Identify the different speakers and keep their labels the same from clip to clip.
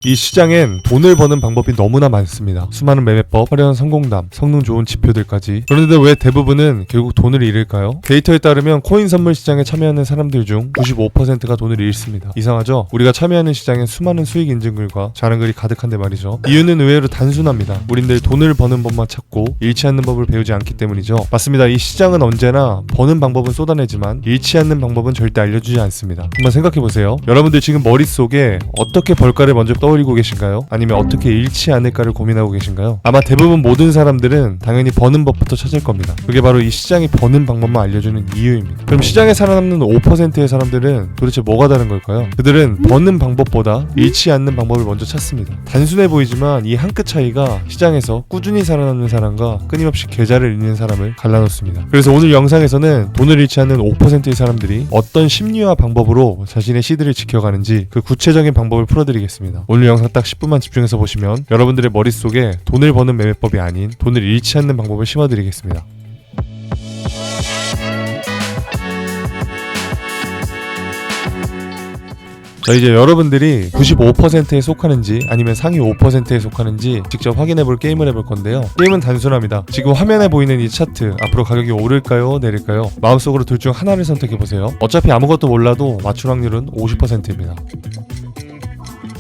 Speaker 1: 이 시장엔 돈을 버는 방법이 너무나 많습니다. 수많은 매매법, 화려한 성공담, 성능 좋은 지표들까지. 그런데 왜 대부분은 결국 돈을 잃을까요? 데이터에 따르면 코인 선물 시장에 참여하는 사람들 중 95%가 돈을 잃습니다. 이상하죠? 우리가 참여하는 시장엔 수많은 수익 인증글과 자랑글이 가득한데 말이죠. 이유는 의외로 단순합니다. 우린들 돈을 버는 법만 찾고 잃지 않는 법을 배우지 않기 때문이죠. 맞습니다. 이 시장은 언제나 버는 방법은 쏟아내지만 잃지 않는 방법은 절대 알려주지 않습니다. 한번 생각해보세요. 여러분들 지금 머릿속에 어떻게 벌까를 먼저 떠올리고 계신가요? 아니면 어떻게 잃지 않을까를 고민하고 계신가요? 아마 대부분 모든 사람들은 당연히 버는 법부터 찾을 겁니다. 그게 바로 이 시장이 버는 방법만 알려주는 이유입니다. 그럼 시장에 살아남는 5%의 사람들은 도대체 뭐가 다른 걸까요? 그들은 버는 방법보다 잃지 않는 방법을 먼저 찾습니다. 단순해 보이지만 이 한 끗 차이가 시장에서 꾸준히 살아남는 사람과 끊임없이 계좌를 잃는 사람을 갈라놓습니다. 그래서 오늘 영상에서는 돈을 잃지 않는 5%의 사람들이 어떤 심리와 방법으로 자신의 시드를 지켜가는지 그 구체적인 방법을 풀어드리겠습니다. 오늘 영상 딱 10분만 집중해서 보시면 여러분들의 머릿속에 돈을 버는 매매법이 아닌 돈을 잃지 않는 방법을 심어드리겠습니다. 자, 이제 여러분들이 95%에 속하는지 아니면 상위 5%에 속하는지 직접 확인해볼 게임을 해볼 건데요. 게임은 단순합니다. 지금 화면에 보이는 이 차트, 앞으로 가격이 오를까요 내릴까요? 마음속으로 둘 중 하나를 선택해보세요. 어차피 아무것도 몰라도 맞출 확률은 50%입니다.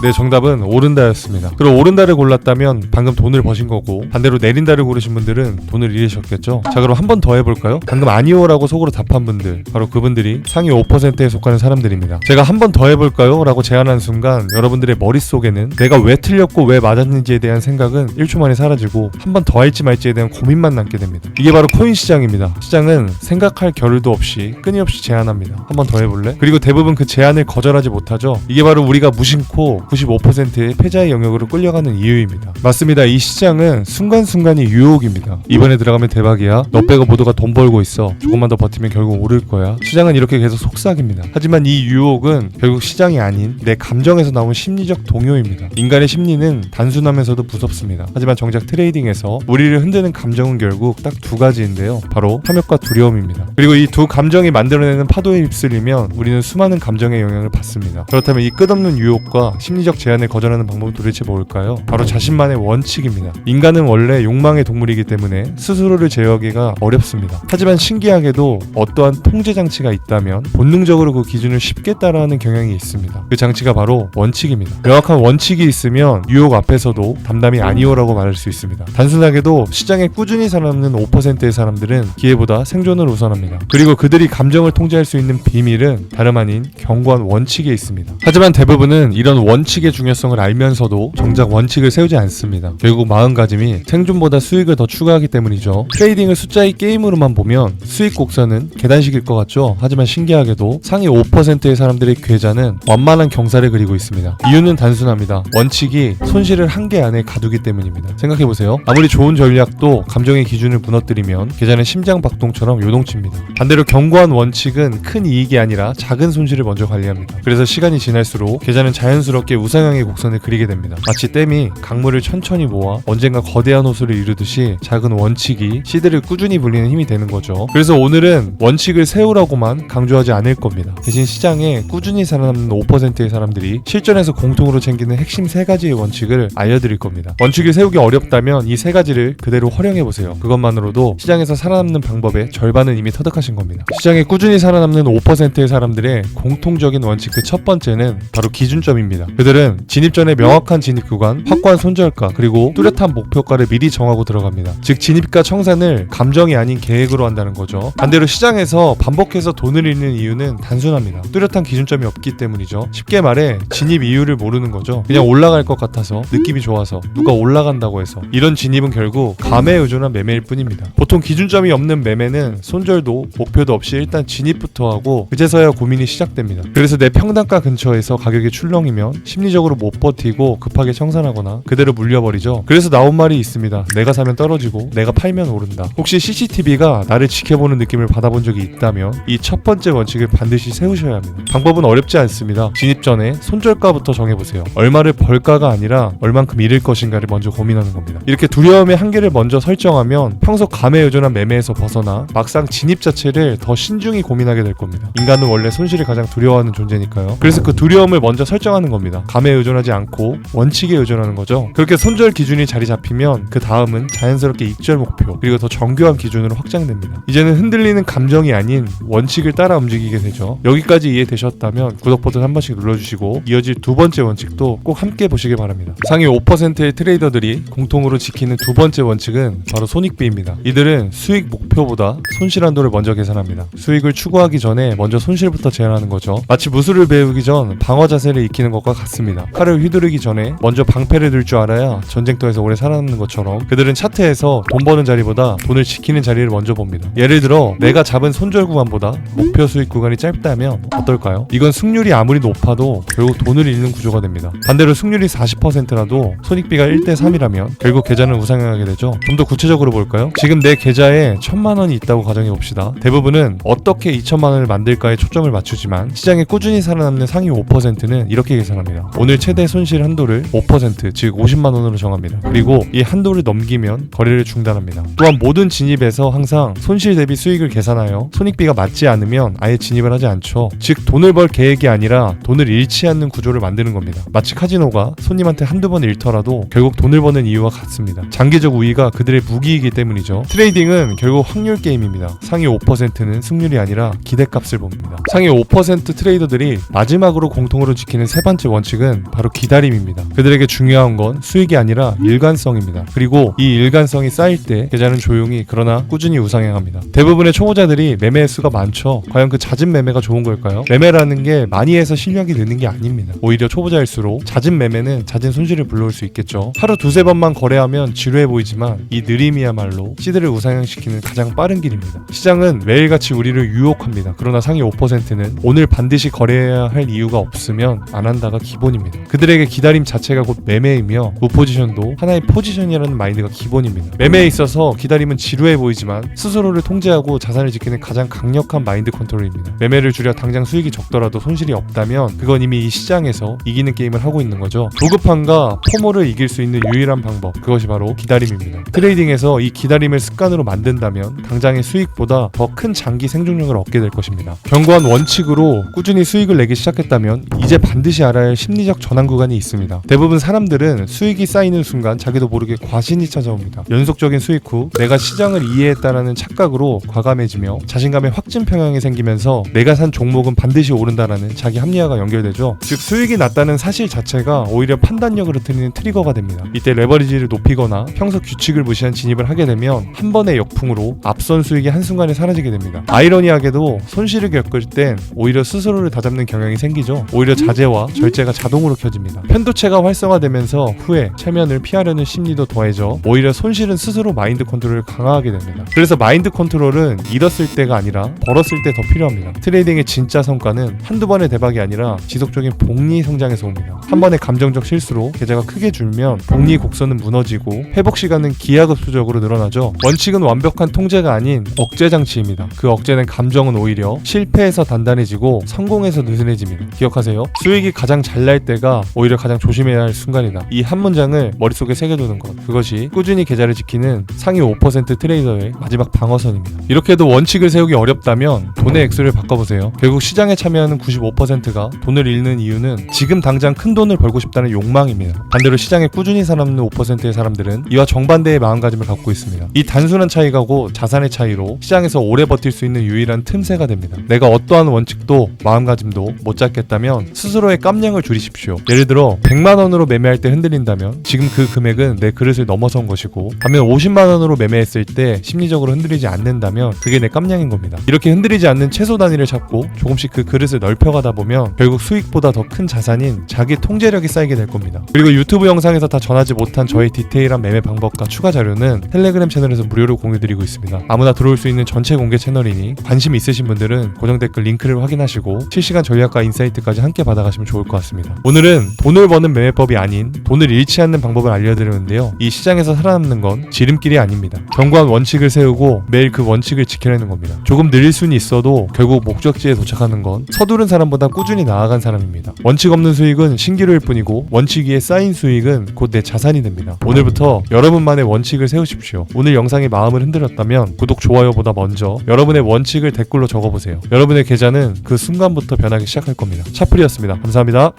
Speaker 1: 네, 정답은 오른다였습니다. 그럼 오른다를 골랐다면 방금 돈을 버신 거고, 반대로 내린다를 고르신 분들은 돈을 잃으셨겠죠? 자, 그럼 한 번 더 해볼까요? 방금 아니오라고 속으로 답한 분들, 바로 그분들이 상위 5%에 속하는 사람들입니다. 제가 한 번 더 해볼까요? 라고 제안한 순간 여러분들의 머릿속에는 내가 왜 틀렸고 왜 맞았는지에 대한 생각은 1초 만에 사라지고 한 번 더 할지 말지에 대한 고민만 남게 됩니다. 이게 바로 코인 시장입니다. 시장은 생각할 겨를도 없이 끊임없이 제안합니다. 한 번 더 해볼래? 그리고 대부분 그 제안을 거절하지 못하죠. 이게 바로 우리가 무심코 95%의 패자의 영역으로 끌려가는 이유입니다. 맞습니다. 이 시장은 순간순간이 유혹입니다. 이번에 들어가면 대박이야. 너 빼고 모두가 돈 벌고 있어. 조금만 더 버티면 결국 오를 거야. 시장은 이렇게 계속 속삭입니다. 하지만 이 유혹은 결국 시장이 아닌 내 감정에서 나온 심리적 동요입니다. 인간의 심리는 단순하면서도 무섭습니다. 하지만 정작 트레이딩에서 우리를 흔드는 감정은 결국 딱 두 가지인데요. 바로 탐욕과 두려움입니다. 그리고 이 두 감정이 만들어내는 파도에 휩쓸리면 우리는 수많은 감정의 영향을 받습니다. 그렇다면 이 끝없는 유혹과 심리적 제한을 거절하는 방법은 도대체 뭘까요? 바로 자신만의 원칙입니다. 인간은 원래 욕망의 동물이기 때문에 스스로를 제어하기가 어렵습니다. 하지만 신기하게도 어떠한 통제 장치가 있다면 본능적으로 그 기준을 쉽게 따라하는 경향이 있습니다. 그 장치가 바로 원칙입니다. 명확한 원칙이 있으면 유혹 앞에서도 담담히 아니오라고 말할 수 있습니다. 단순하게도 시장에 꾸준히 살아남는 5%의 사람들은 기회보다 생존을 우선합니다. 그리고 그들이 감정을 통제할 수 있는 비밀은 다름 아닌 견고한 원칙에 있습니다. 하지만 대부분은 이런 원칙의 중요성을 알면서도 정작 원칙을 세우지 않습니다. 결국 마음가짐이 생존보다 수익을 더 추구하기 때문이죠. 트레이딩을 숫자의 게임으로만 보면 수익 곡선은 계단식일 것 같죠? 하지만 신기하게도 상위 5%의 사람들의 계좌는 완만한 경사를 그리고 있습니다. 이유는 단순합니다. 원칙이 손실을 한계 안에 가두기 때문입니다. 생각해보세요. 아무리 좋은 전략도 감정의 기준을 무너뜨리면 계좌는 심장박동처럼 요동칩니다. 반대로 견고한 원칙은 큰 이익이 아니라 작은 손실을 먼저 관리합니다. 그래서 시간이 지날수록 계좌는 자연스럽게 우상향의 곡선을 그리게 됩니다. 마치 댐이 강물을 천천히 모아 언젠가 거대한 호수를 이루듯이 작은 원칙이 시드를 꾸준히 불리는 힘이 되는 거죠. 그래서 오늘은 원칙을 세우라고만 강조하지 않을 겁니다. 대신 시장에 꾸준히 살아남는 5%의 사람들이 실전에서 공통으로 챙기는 핵심 3가지의 원칙을 알려드릴 겁니다. 원칙을 세우기 어렵다면 이 3가지를 그대로 활용해보세요. 그것만으로도 시장에서 살아남는 방법의 절반은 이미 터득하신 겁니다. 시장에 꾸준히 살아남는 5%의 사람들의 공통적인 원칙 그 첫 번째는 바로 기준점입니다. 그들은 진입 전에 명확한 진입 구간, 확고한 손절가, 그리고 뚜렷한 목표가를 미리 정하고 들어갑니다. 즉 진입과 청산을 감정이 아닌 계획으로 한다는 거죠. 반대로 시장에서 반복해서 돈을 잃는 이유는 단순합니다. 뚜렷한 기준점이 없기 때문이죠. 쉽게 말해 진입 이유를 모르는 거죠. 그냥 올라갈 것 같아서, 느낌이 좋아서, 누가 올라간다고 해서. 이런 진입은 결국 감에 의존한 매매일 뿐입니다. 보통 기준점이 없는 매매는 손절도 목표도 없이 일단 진입부터 하고 그제서야 고민이 시작됩니다. 그래서 내 평단가 근처에서 가격이 출렁이면 심리적으로 못 버티고 급하게 청산하거나 그대로 물려버리죠. 그래서 나온 말이 있습니다. 내가 사면 떨어지고 내가 팔면 오른다. 혹시 CCTV가 나를 지켜보는 느낌을 받아본 적이 있다면 이 첫 번째 원칙을 반드시 세우셔야 합니다. 방법은 어렵지 않습니다. 진입 전에 손절가부터 정해보세요. 얼마를 벌까가 아니라 얼만큼 잃을 것인가를 먼저 고민하는 겁니다. 이렇게 두려움의 한계를 먼저 설정하면 평소 감에 의존한 매매에서 벗어나 막상 진입 자체를 더 신중히 고민하게 될 겁니다. 인간은 원래 손실을 가장 두려워하는 존재니까요. 그래서 그 두려움을 먼저 설정하는 겁니다. 겁니다. 감에 의존하지 않고 원칙에 의존하는 거죠. 그렇게 손절 기준이 자리 잡히면 그 다음은 자연스럽게 익절 목표 그리고 더 정교한 기준으로 확장됩니다. 이제는 흔들리는 감정이 아닌 원칙을 따라 움직이게 되죠. 여기까지 이해되셨다면 구독 버튼 한 번씩 눌러주시고 이어질 두 번째 원칙도 꼭 함께 보시길 바랍니다. 상위 5%의 트레이더들이 공통으로 지키는 두 번째 원칙은 바로 손익비입니다. 이들은 수익 목표보다 손실 한도를 먼저 계산합니다. 수익을 추구하기 전에 먼저 손실부터 제한하는 거죠. 마치 무술을 배우기 전 방어 자세를 익히는 것과 같습니다. 칼을 휘두르기 전에 먼저 방패를 들 줄 알아야 전쟁터에서 오래 살아남는 것처럼 그들은 차트에서 돈 버는 자리보다 돈을 지키는 자리를 먼저 봅니다. 예를 들어 내가 잡은 손절 구간보다 목표 수익 구간이 짧다면 어떨까요? 이건 승률이 아무리 높아도 결국 돈을 잃는 구조가 됩니다. 반대로 승률이 40%라도 손익비가 1대3이라면 결국 계좌는 우상향하게 되죠. 좀 더 구체적으로 볼까요? 지금 내 계좌에 1,000만 원이 있다고 가정해 봅시다. 대부분은 어떻게 2,000만 원을 만들까에 초점을 맞추지만 시장에 꾸준히 살아남는 상위 5%는 이렇게 계산합니다. 오늘 최대 손실 한도를 5% 즉 50만 원으로 정합니다. 그리고 이 한도를 넘기면 거래를 중단합니다. 또한 모든 진입에서 항상 손실 대비 수익을 계산하여 손익비가 맞지 않으면 아예 진입을 하지 않죠. 즉 돈을 벌 계획이 아니라 돈을 잃지 않는 구조를 만드는 겁니다. 마치 카지노가 손님한테 한두 번 잃더라도 결국 돈을 버는 이유와 같습니다. 장기적 우위가 그들의 무기이기 때문이죠. 트레이딩은 결국 확률 게임입니다. 상위 5%는 승률이 아니라 기대값을 봅니다. 상위 5% 트레이더들이 마지막으로 공통으로 지키는 세 번째 원칙은 바로 기다림입니다. 그들에게 중요한 건 수익이 아니라 일관성입니다. 그리고 이 일관성이 쌓일 때 계좌는 조용히 그러나 꾸준히 우상향합니다. 대부분의 초보자들이 매매 횟수가 많죠. 과연 그 잦은 매매가 좋은 걸까요? 매매라는 게 많이 해서 실력이 느는 게 아닙니다. 오히려 초보자일수록 잦은 매매는 잦은 손실을 불러올 수 있겠죠. 하루 두세 번만 거래하면 지루해 보이지만 이 느림이야말로 시드를 우상향시키는 가장 빠른 길입니다. 시장은 매일같이 우리를 유혹합니다. 그러나 상위 5%는 오늘 반드시 거래해야 할 이유가 없으면 안 한다가 기본입니다. 그들에게 기다림 자체가 곧 매매이며 무포지션도 하나의 포지션이라는 마인드가 기본입니다. 매매에 있어서 기다림은 지루해 보이지만 스스로를 통제하고 자산을 지키는 가장 강력한 마인드 컨트롤입니다. 매매를 줄여 당장 수익이 적더라도 손실이 없다면 그건 이미 이 시장에서 이기는 게임을 하고 있는 거죠. 조급함과 포모를 이길 수 있는 유일한 방법, 그것이 바로 기다림입니다. 트레이딩에서 이 기다림을 습관으로 만든다면 당장의 수익보다 더 큰 장기 생존력을 얻게 될 것입니다. 견고한 원칙으로 꾸준히 수익을 내기 시작했다면 이제 반드시 알아야 할 심리적 전환 구간이 있습니다. 대부분 사람들은 수익이 쌓이는 순간 자기도 모르게 과신이 찾아옵니다. 연속적인 수익 후 내가 시장을 이해했다라는 착각으로 과감해지며 자신감의 확진 평형이 생기면서 내가 산 종목은 반드시 오른다라는 자기 합리화가 연결되죠. 즉 수익이 낮다는 사실 자체가 오히려 판단력을 흐트리는 트리거가 됩니다. 이때 레버리지를 높이거나 평소 규칙을 무시한 진입을 하게 되면 한 번의 역풍으로 앞선 수익이 한순간에 사라지게 됩니다. 아이러니하게도 손실을 겪을 땐 오히려 스스로를 다잡는 경향이 생기죠. 오히려 자제와 절제가 자동으로 켜집니다. 편도체가 활성화되면서 후에 체면을 피하려는 심리도 더해져 오히려 손실은 스스로 마인드 컨트롤을 강화하게 됩니다. 그래서 마인드 컨트롤은 잃었을 때가 아니라 벌었을 때 더 필요합니다. 트레이딩의 진짜 성과는 한두 번의 대박이 아니라 지속적인 복리 성장에서 옵니다. 한 번의 감정적 실수로 계좌가 크게 줄면 복리 곡선은 무너지고 회복 시간은 기하급수적으로 늘어나죠. 원칙은 완벽한 통제가 아닌 억제 장치입니다. 그 억제된 감정은 오히려 실패해서 단단해지고 성공해서 느슨해집니다. 기억하세요. 수익이 가장 잘 날 때가 오히려 가장 조심해야 할 순간이다. 이 한 문장을 머릿속에 새겨두는 것, 그것이 꾸준히 계좌를 지키는 상위 5% 트레이더의 마지막 방어선입니다. 이렇게도 원칙을 세우기 어렵다면 돈의 액수를 바꿔보세요. 결국 시장에 참여하는 95%가 돈을 잃는 이유는 지금 당장 큰 돈을 벌고 싶다는 욕망입니다. 반대로 시장에 꾸준히 살아남는 5%의 사람들은 이와 정반대의 마음가짐을 갖고 있습니다. 이 단순한 차이가 곧 자산의 차이로 시장에서 오래 버틸 수 있는 유일한 틈새가 됩니다. 내가 어떠한 원칙도 마음가짐도 못 잡겠다면 스스로의 깜냥을 줄이십시오. 예를 들어 100만 원으로 매매할 때 흔들린다면 지금 그 금액은 내 그릇을 넘어선 것이고, 반면 50만 원으로 매매했을 때 심리적으로 흔들리지 않는다면 그게 내 깜냥인 겁니다. 이렇게 흔들리지 않는 최소 단위를 찾고 조금씩 그 그릇을 넓혀가다 보면 결국 수익보다 더 큰 자산인 자기 통제력이 쌓이게 될 겁니다. 그리고 유튜브 영상에서 다 전하지 못한 저의 디테일한 매매 방법과 추가 자료는 텔레그램 채널에서 무료로 공유드리고 있습니다. 아무나 들어올 수 있는 전체 공개 채널이니 관심 있으신 분들은 고정 댓글 링크를 확인하시고 실시간 전략과 인사이트까지 함께 받아가시면 좋을 것 같습니다. 오늘은 돈을 버는 매매법이 아닌 돈을 잃지 않는 방법을 알려드리는데요. 이 시장에서 살아남는 건 지름길이 아닙니다. 견고한 원칙을 세우고 매일 그 원칙을 지켜내는 겁니다. 조금 느릴 수는 있어도 결국 목적지에 도착하는 건 서두른 사람보다 꾸준히 나아간 사람입니다. 원칙 없는 수익은 신기루일 뿐이고 원칙 위에 쌓인 수익은 곧 내 자산이 됩니다. 오늘부터 여러분만의 원칙을 세우십시오. 오늘 영상이 마음을 흔들었다면 구독, 좋아요보다 먼저 여러분의 원칙을 댓글로 적어보세요. 여러분의 계좌는 그 순간부터 변하기 시작할 겁니다. 차플이었습니다. 감사합니다.